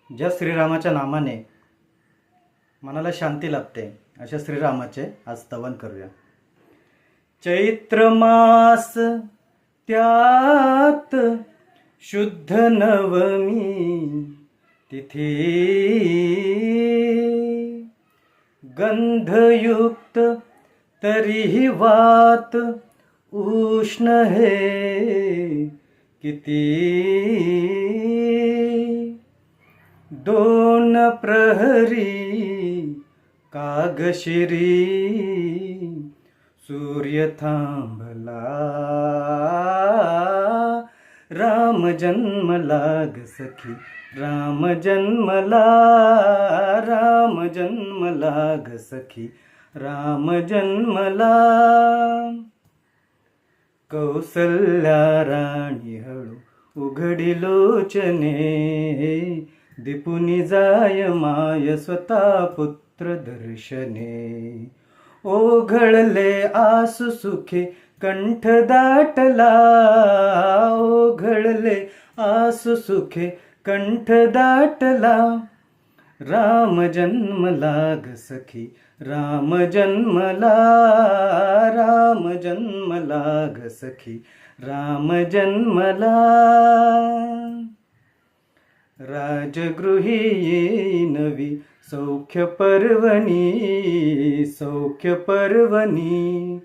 ज्या श्रीरामाच्या नामाने मनाला शांती लाभते अशा श्रीरामाचे आज स्तवन करूया। चैत्र मास त्यात शुद्ध नवमी तिथी, गंधयुक्त तरीही वात उष्ण है किती, दोन प्रहरी कागशिरी सूर्य थांबला, राम जन्मला ग सखी, राम जन्मला, राम जन्मला ग सखी, राम जन्मला। कौसल्या राणी हळू उघडी लोचने, दिपुनी जाय माय स्वतः पुत्र दर्शने, ओघळले आसु सुखे कंठ दाटला, ओघळले आसु सुखे कंठ दाटला, राम जन्मला ग सखी, राम जन्मला, राम जन्मला ग सखी, राम जन्मला। राजगृही येईनवी सौख्य पर्वणी, सौख्य पर्वणी,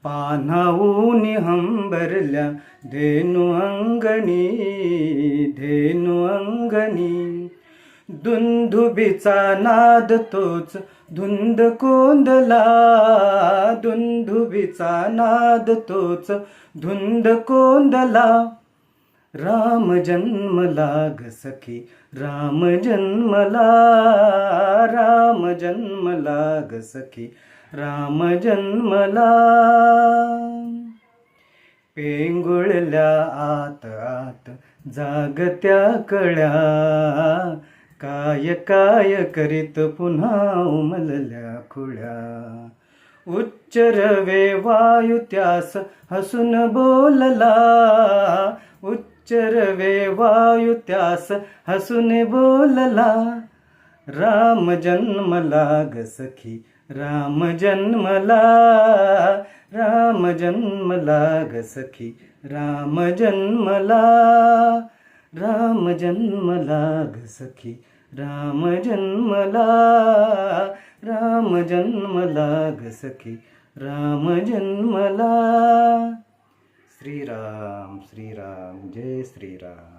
पान्हाऊनी हंबरल्या धेनु अंगणी, धेनु अंगणी, दुंदुभीचा नाद तोच धुंद कोंदला, दुंदुभीचा नाद तोच धुंद कोंदला, राम जन्मला ग सखी, राम जन्मला, राम जन्मला ग सखी, राम जन्मला। पेंगुळल्या आत आत जागत्या कळ्या, काय काय करीत पुन्हा उमलल्या खुळ्या, उच्चरवे वायू त्यास हसून बोलला, उच्चरवे वायू त्यास हसून बोलला, राम जन्मला ग सखी, राम जन्मला, राम जन्मला ग सखी, राम जन्मला, राम जन्मला ग सखी, राम जन्मला, राम जन्मला ग सखी, राम जन्मला। श्रीराम श्रीराम जय श्रीराम।